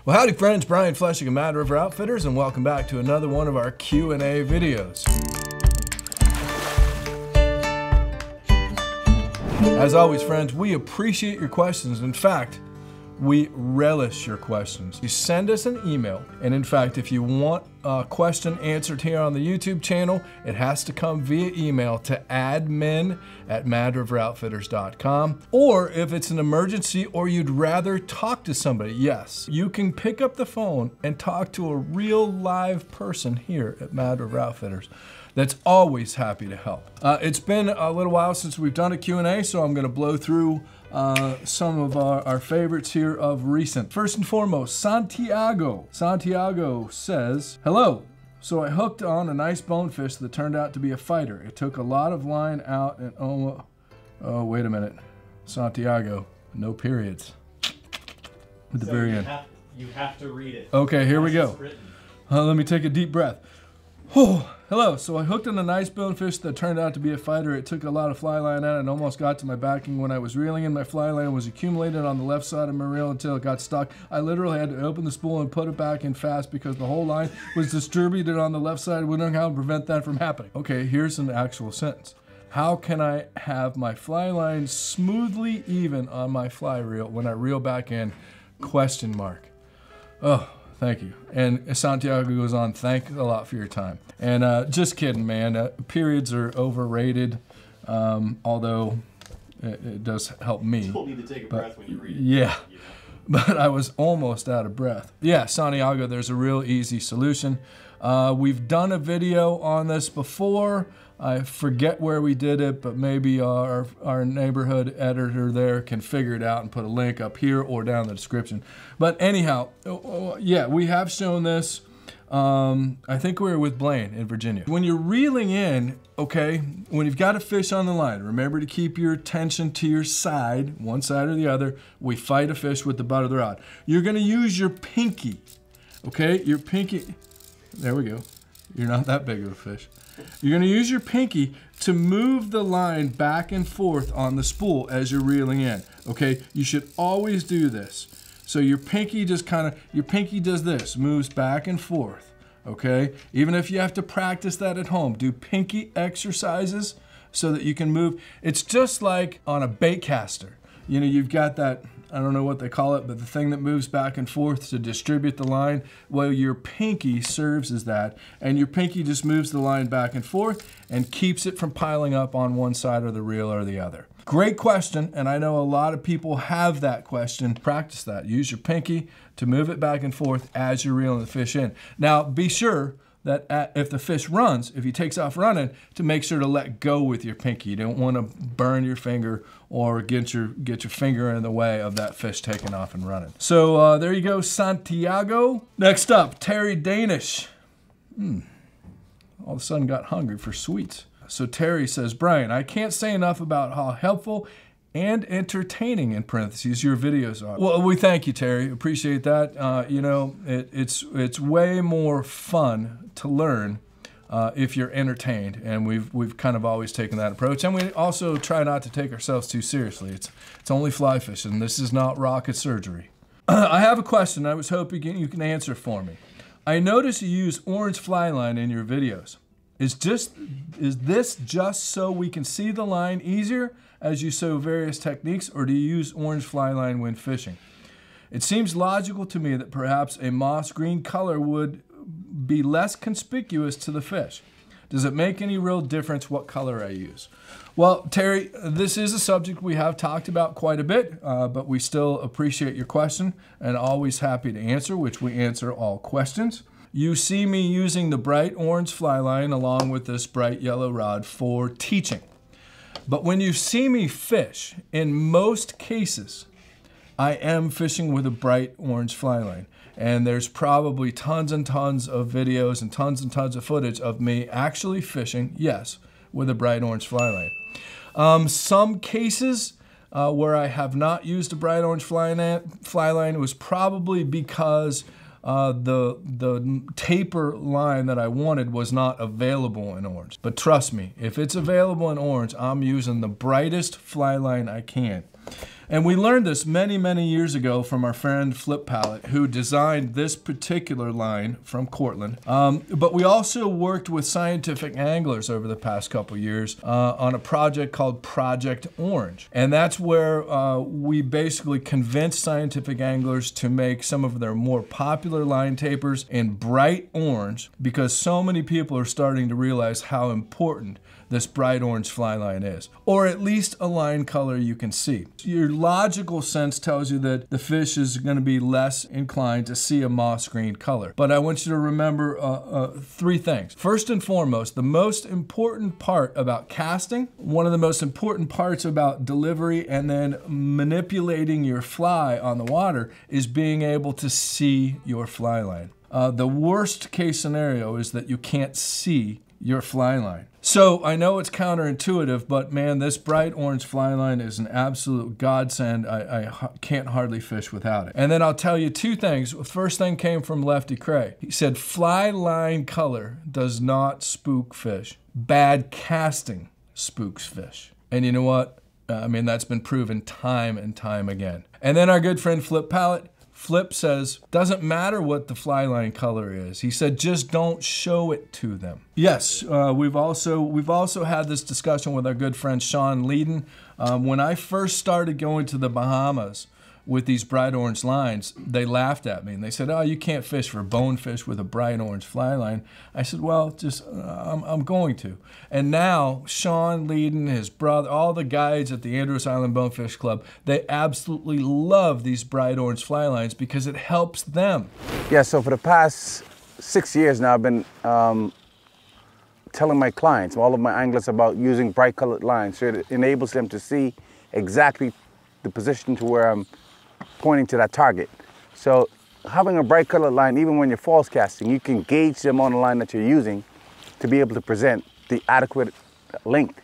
Well, howdy friends, Brian Flechsig of Mad River Outfitters, and welcome back to another one of our Q&A videos. As always friends, we appreciate your questions. In fact, we relish your questions. You send us an email, and in fact, if you want a question answered here on the YouTube channel, it has to come via email to admin@madriveroutfitters.com. Or if it's an emergency or you'd rather talk to somebody, yes, you can pick up the phone and talk to a real live person here at Mad River Outfitters that's always happy to help. It's been a little while since we've done a Q&A, so I'm gonna blow through some of our favorites here of recent. First and foremost, Santiago. Santiago says, hello. So I hooked on a nice bonefish that turned out to be a fighter. It took a lot of line out and oh wait a minute. Santiago, no periods. At the very end. You have to read it. Okay, here we go. Let me take a deep breath. Hello, so I hooked on a nice bonefish that turned out to be a fighter. It took a lot of fly line out and almost got to my backing. When I was reeling in, my fly line was accumulated on the left side of my reel until it got stuck. I literally had to open the spool and put it back in fast because the whole line was distributed on the left side, wondering how to prevent that from happening. Okay, here's an actual sentence. How can I have my fly line smoothly even on my fly reel when I reel back in? Question mark. Oh. Thank you. And Santiago goes on, thank a lot for your time. And just kidding, man. Periods are overrated, although it does help me. You still need to take a breath when you read it. Yeah, but I was almost out of breath. Yeah, Santiago, there's a real easy solution. We've done a video on this before. I forget where we did it, but maybe our neighborhood editor there can figure it out and put a link up here or down in the description. But anyhow, yeah, we have shown this. I think we were with Blaine in Virginia. When you're reeling in, okay, when you've got a fish on the line, remember to keep your attention to your side, one side or the other. We fight a fish with the butt of the rod. You're gonna use your pinky, okay? Your pinky, there we go. You're not that big of a fish. You're going to use your pinky to move the line back and forth on the spool as you're reeling in. Okay, you should always do this. So your pinky just your pinky does this, moves back and forth. Okay, even if you have to practice that at home, do pinky exercises so that you can move. It's just like on a bait caster. You know, you've got that, I don't know what they call it, but the thing that moves back and forth to distribute the line, well, your pinky serves as that, and your pinky just moves the line back and forth and keeps it from piling up on one side of the reel or the other. Great question, and I know a lot of people have that question. Practice that. Use your pinky to move it back and forth as you're reeling the fish in. Now, be sure that if the fish runs, if he takes off running, to make sure to let go with your pinky. You don't want to burn your finger or get your finger in the way of that fish taking off and running. So there you go, Santiago. Next up, Terry Danish. All of a sudden got hungry for sweets. So Terry says, Brian, I can't say enough about how helpful and entertaining, in parentheses, your videos are. Well, we thank you, Terry. Appreciate that. You know, it's way more fun to learn if you're entertained, and we've kind of always taken that approach. And we also try not to take ourselves too seriously. It's only fly fishing. This is not rocket surgery. I have a question I was hoping you can answer for me. I notice you use orange fly line in your videos. Is this just so we can see the line easier as you show various techniques, or do you use orange fly line when fishing? It seems logical to me that perhaps a moss green color would be less conspicuous to the fish. Does it make any real difference what color I use? Well, Terry, this is a subject we have talked about quite a bit, but we still appreciate your question and always happy to answer, which we answer all questions. You see me using the bright orange fly line along with this bright yellow rod for teaching. But when you see me fish, in most cases, I am fishing with a bright orange fly line. And there's probably tons and tons of videos and tons of footage of me actually fishing, yes, with a bright orange fly line. Some cases where I have not used a bright orange fly line was probably because the taper line that I wanted was not available in orange. But trust me, if it's available in orange, I'm using the brightest fly line I can. And we learned this many, many years ago from our friend Flip Palette, who designed this particular line from Cortland. But we also worked with scientific anglers over the past couple years on a project called Project Orange. And that's where we basically convinced scientific anglers to make some of their more popular line tapers in bright orange, because so many people are starting to realize how important this bright orange fly line is, or at least a line color you can see. Your logical sense tells you that the fish is going to be less inclined to see a moss green color. But I want you to remember three things. First and foremost, the most important part about casting, one of the most important parts about delivery and then manipulating your fly on the water, is being able to see your fly line. The worst case scenario is that you can't see your fly line. So I know it's counterintuitive, but man, this bright orange fly line is an absolute godsend. I can't hardly fish without it. And then I'll tell you two things. The first thing came from Lefty Cray. He said, fly line color does not spook fish. Bad casting spooks fish. And you know what? I mean, that's been proven time and time again. And then our good friend Flip Palette, Flip says, doesn't matter what the fly line color is. He said, just don't show it to them. Yes, we've also had this discussion with our good friend Sean Leeden. When I first started going to the Bahamas with these bright orange lines, they laughed at me and they said, oh, you can't fish for bonefish with a bright orange fly line. I said, well, just I'm going to. And now Sean Leeden, his brother, all the guides at the Andros Island Bonefish Club, they absolutely love these bright orange fly lines because it helps them. Yeah, so for the past 6 years now, I've been telling my clients, all of my anglers, about using bright colored lines, so it enables them to see exactly the position to where I'm pointing to that target. So having a bright colored line, even when you're false casting, you can gauge them on the line that you're using to be able to present the adequate length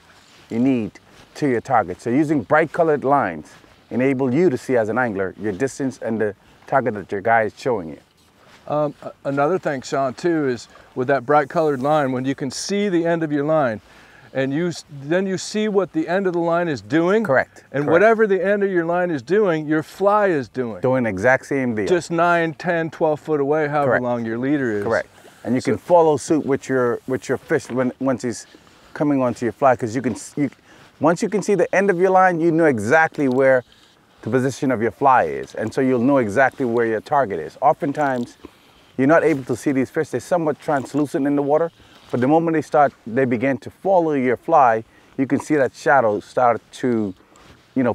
you need to your target. So using bright colored lines enable you to see as an angler your distance and the target that your guy is showing you. Another thing, Sean, too, is with that bright colored line, when you can see the end of your line, and then you see what the end of the line is doing. Correct. And correct. Whatever the end of your line is doing, your fly is doing. Doing the exact same deal. Just 9, 10, 12 foot away, however correct. long your leader is. Correct. And you can follow suit with your fish once he's coming onto your fly, because once you can see the end of your line, you know exactly where the position of your fly is. And so you'll know exactly where your target is. Oftentimes, you're not able to see these fish. They're somewhat translucent in the water. But the moment they begin to follow your fly, you can see that shadow start to,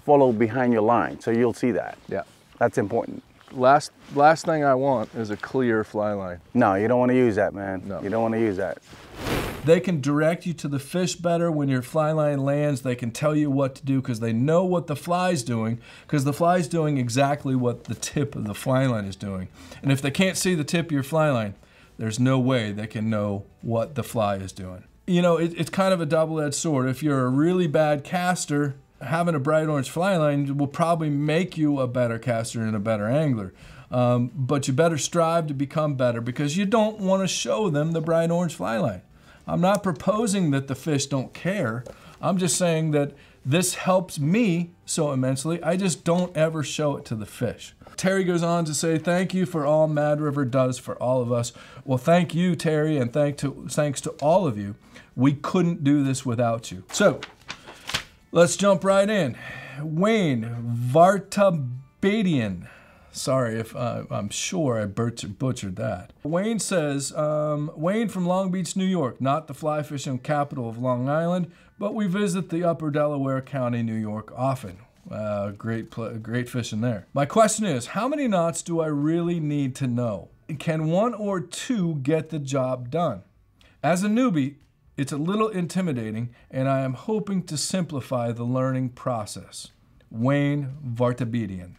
follow behind your line. So you'll see that. Yeah. That's important. Last thing I want is a clear fly line. No, you don't want to use that, man. No. You don't want to use that. They can direct you to the fish better when your fly line lands. They can tell you what to do because they know what the fly's doing, because the fly's doing exactly what the tip of the fly line is doing. And if they can't see the tip of your fly line, there's no way they can know what the fly is doing. It's kind of a double-edged sword. If you're a really bad caster, having a bright orange fly line will probably make you a better caster and a better angler. But you better strive to become better, because you don't want to show them the bright orange fly line. I'm not proposing that the fish don't care. I'm just saying that this helps me so immensely, I just don't ever show it to the fish. Terry goes on to say, thank you for all Mad River does for all of us. Well, thank you, Terry, and thanks to all of you. We couldn't do this without you. So, let's jump right in. Wayne Vartabadian. Sorry if I'm sure I butchered that. Wayne says, Wayne from Long Beach, New York, not the fly fishing capital of Long Island, but we visit the upper Delaware County, New York often. Great fishing there. My question is, how many knots do I really need to know? Can 1 or 2 get the job done? As a newbie, it's a little intimidating, and I am hoping to simplify the learning process. Wayne Vartabadian.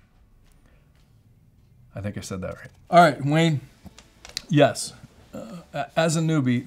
I think I said that right. All right, Wayne. Yes, as a newbie,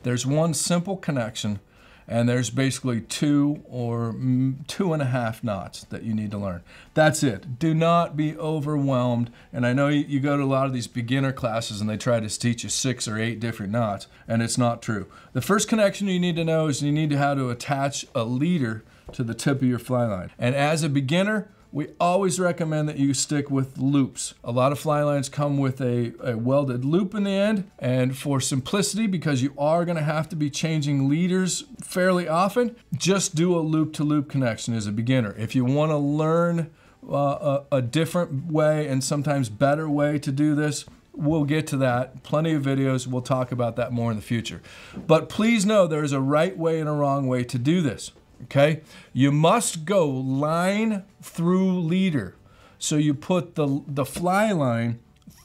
there's one simple connection, and there's basically 2 or 2.5 knots that you need to learn. That's it. Do not be overwhelmed. And I know you go to a lot of these beginner classes and they try to teach you 6 or 8 different knots, and it's not true. The first connection you need to know is you need to know how to attach a leader to the tip of your fly line. And as a beginner, we always recommend that you stick with loops. A lot of fly lines come with a welded loop in the end, and for simplicity, because you are gonna have to be changing leaders fairly often, just do a loop-to-loop connection as a beginner. If you wanna learn a different way and sometimes better way to do this, we'll get to that. Plenty of videos, we'll talk about that more in the future. But please know there's a right way and a wrong way to do this. Okay, you must go line through leader. So you put the fly line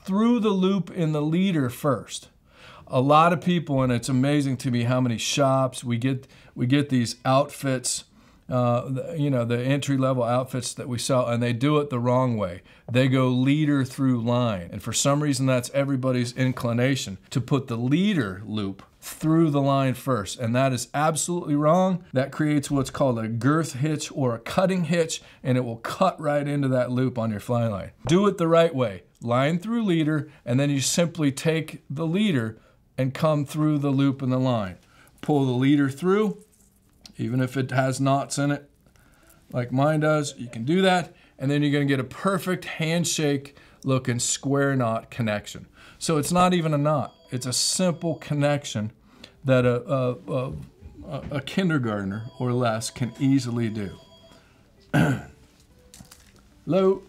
through the loop in the leader first. A lot of people, and it's amazing to me how many shops we get these outfits, you know, the entry-level outfits that we sell, and they do it the wrong way. They go leader through line, and for some reason that's everybody's inclination to put the leader loop through the line first, and that is absolutely wrong. That creates what's called a girth hitch or a cutting hitch, and it will cut right into that loop on your fly line. Do it the right way. Line through leader, and then you simply take the leader and come through the loop in the line. Pull the leader through, even if it has knots in it, like mine does, you can do that, and then you're gonna get a perfect handshake looking square knot connection. So it's not even a knot, it's a simple connection that a kindergartner or less can easily do. Hello?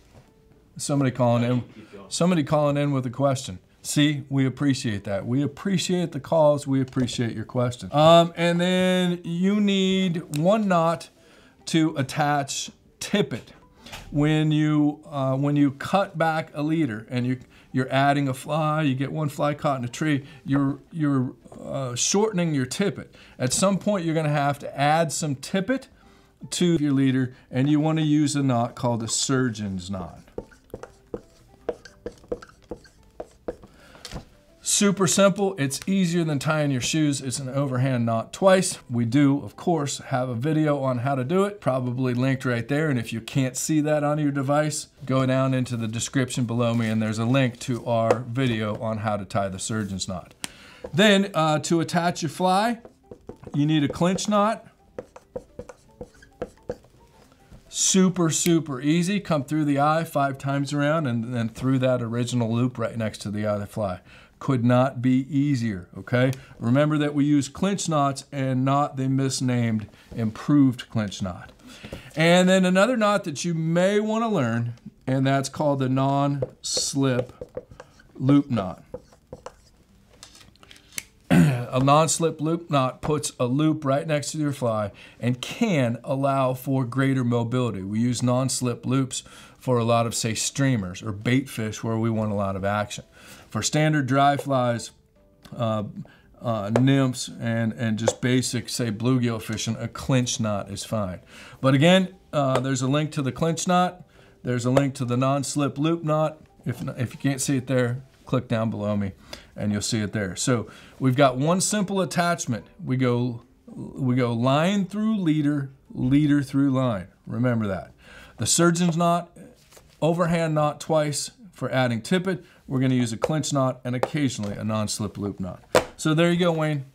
Somebody calling in with a question. See, we appreciate that. We appreciate the calls. We appreciate your questions. And then you need one knot to attach tippet. When you cut back a leader and you're adding a fly, you get one fly caught in a tree, you're shortening your tippet. At some point, you're going to have to add some tippet to your leader, and you want to use a knot called a surgeon's knot. Super simple. It's easier than tying your shoes. It's an overhand knot twice. We do, of course, have a video on how to do it, probably linked right there. And if you can't see that on your device, go down into the description below me and there's a link to our video on how to tie the surgeon's knot. Then to attach your fly, you need a clinch knot. Super, super easy. Come through the eye 5 times around and then through that original loop right next to the eye of the fly. Could not be easier, okay? Remember that we use clinch knots and not the misnamed improved clinch knot. And then another knot that you may want to learn, and that's called the non-slip loop knot. A non-slip loop knot puts a loop right next to your fly and can allow for greater mobility. We use non-slip loops for a lot of, say, streamers or bait fish where we want a lot of action. For standard dry flies, nymphs, and just basic, say, bluegill fishing, a clinch knot is fine. But again, there's a link to the clinch knot. There's a link to the non-slip loop knot. If you can't see it there, click down below me and you'll see it there. So we've got one simple attachment. We go line through leader, leader through line. Remember that. The surgeon's knot, overhand knot twice for adding tippet. We're going to use a clinch knot and occasionally a non-slip loop knot. So there you go, Wayne.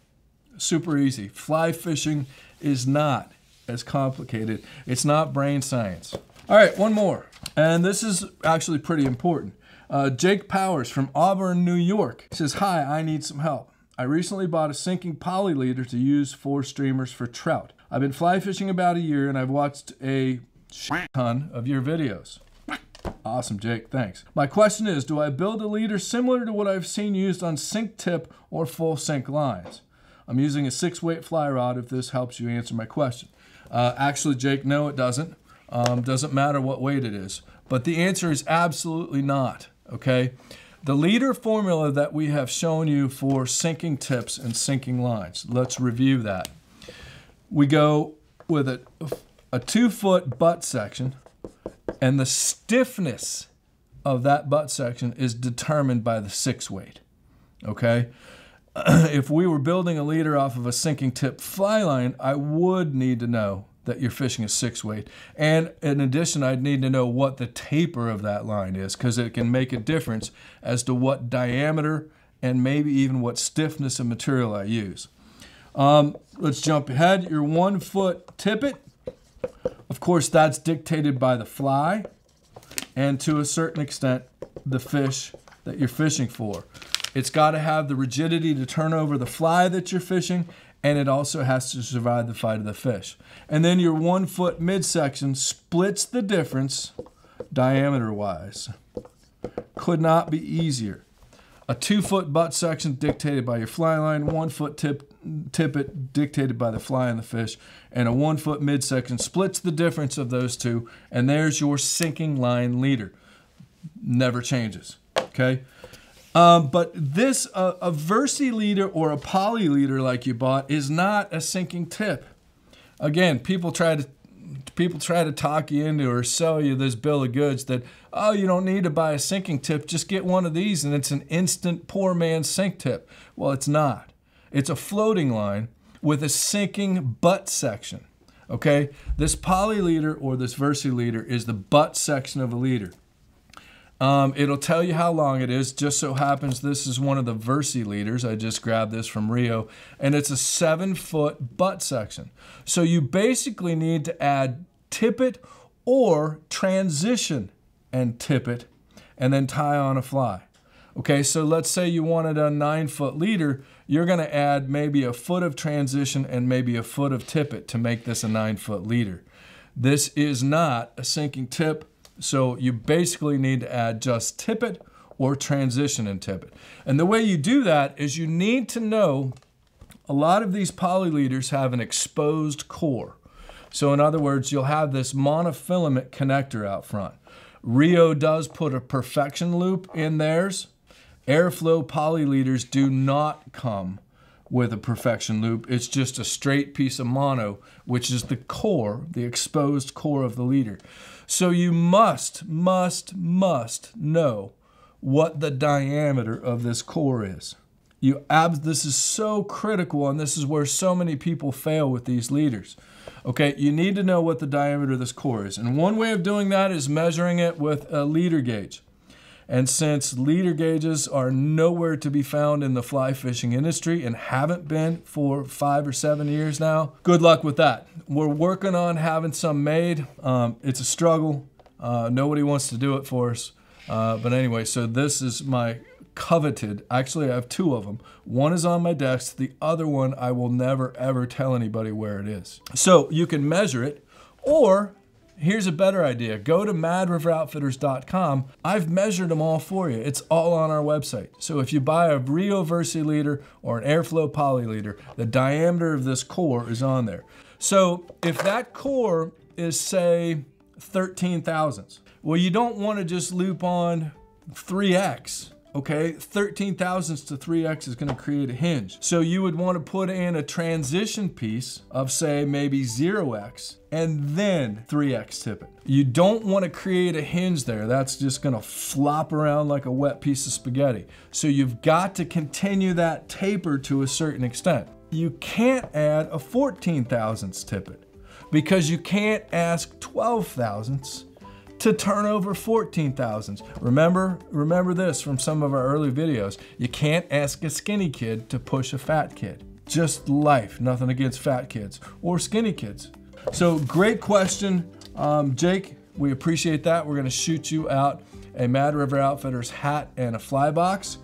Super easy. Fly fishing is not as complicated. It's not brain science. All right, one more. And this is actually pretty important. Jake Powers from Auburn, New York says, "Hi, I need some help. I recently bought a sinking poly leader to use for streamers for trout. I've been fly fishing about a year and I've watched a ton of your videos." Awesome, Jake, thanks. "My question is, do I build a leader similar to what I've seen used on sink tip or full sink lines? I'm using a 6-weight fly rod if this helps you answer my question." Actually, Jake, no, it doesn't. Doesn't matter what weight it is. But the answer is absolutely not, okay? The leader formula that we have shown you for sinking tips and sinking lines, let's review that. We go with a 2-foot butt section, and the stiffness of that butt section is determined by the 6-weight, okay? If we were building a leader off of a sinking tip fly line, I would need to know that you're fishing a 6-weight. And in addition, I'd need to know what the taper of that line is, because it can make a difference as to what diameter and maybe even what stiffness of material I use. Let's jump ahead. Your 1-foot tippet Of course, that's dictated by the fly and to a certain extent, the fish that you're fishing for. It's got to have the rigidity to turn over the fly that you're fishing, and it also has to survive the fight of the fish. And then your 1 foot midsection splits the difference diameter-wise. Could not be easier. A 2 foot butt section dictated by your fly line, 1 foot tippet dictated by the fly and the fish, and a 1 foot midsection splits the difference of those two, and there's your sinking line leader. Never changes, okay? But this, a Versi leader or a poly leader like you bought is not a sinking tip. Again, people try to talk you into or sell you this bill of goods that, oh, you don't need to buy a sinking tip, just get one of these and it's an instant poor man's sink tip. Well, it's not. It's a floating line with a sinking butt section, okay? This poly leader or this Versi leader is the butt section of a leader. It'll tell you how long it is. Just so happens this is one of the Versi leaders. I just grabbed this from Rio, and it's a 7 foot butt section. So you basically need to add tippet or transition and tippet and then tie on a fly. Okay, so let's say you wanted a 9 foot leader. You're going to add maybe a foot of transition and maybe a foot of tippet to make this a 9 foot leader. This is not a sinking tip. So you basically need to add just tippet or transition and tippet. And the way you do that is you need to know a lot of these poly leaders have an exposed core. So in other words, you'll have this monofilament connector out front. Rio does put a perfection loop in theirs. Airflow poly leaders do not come with a perfection loop. It's just a straight piece of mono, which is the core, the exposed core of the leader. So you must know what the diameter of this core is. This is so critical, and this is where so many people fail with these leaders. Okay, you need to know what the diameter of this core is. And one way of doing that is measuring it with a leader gauge. And since leader gauges are nowhere to be found in the fly fishing industry and haven't been for 5 or 7 years now, good luck with that. We're working on having some made. It's a struggle. Nobody wants to do it for us. But anyway, so this is my coveted, actually I have 2 of them. One is on my desk. The other one I will never ever tell anybody where it is. So you can measure it, or here's a better idea. Go to madriveroutfitters.com. I've measured them all for you. It's all on our website. So if you buy a Rio Versi leader or an Airflow poly leader, the diameter of this core is on there. So if that core is, say, 13 thousandths, well, you don't want to just loop on 3x. Okay, 13 thousandths to 3x is going to create a hinge. So you would want to put in a transition piece of, say, maybe 0x and then 3x tippet. You don't want to create a hinge there. That's just going to flop around like a wet piece of spaghetti. So you've got to continue that taper to a certain extent. You can't add a 14 thousandths tippet because you can't ask 12 thousandths to turn over 14 thousandths. Remember this from some of our early videos. You can't ask a skinny kid to push a fat kid. Just life, nothing against fat kids or skinny kids. So great question, Jake. We appreciate that. We're gonna shoot you out a Mad River Outfitters hat and a fly box.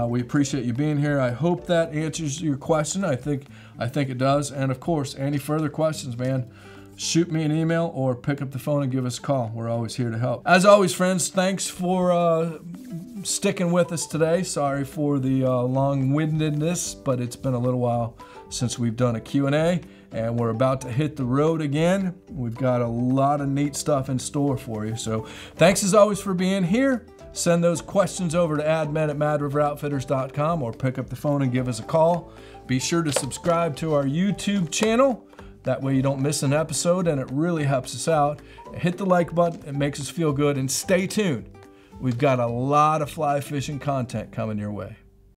We appreciate you being here. I hope that answers your question. I think it does. And of course, any further questions, man, shoot me an email or pick up the phone and give us a call. We're always here to help. As always, friends, thanks for sticking with us today. Sorry for the long-windedness, but it's been a little while since we've done a Q&A, and we're about to hit the road again. We've got a lot of neat stuff in store for you. So thanks as always for being here. Send those questions over to admin@madriveroutfitters.com or pick up the phone and give us a call. Be sure to subscribe to our YouTube channel. That way you don't miss an episode, and it really helps us out. Hit the like button, it makes us feel good, and stay tuned. We've got a lot of fly fishing content coming your way.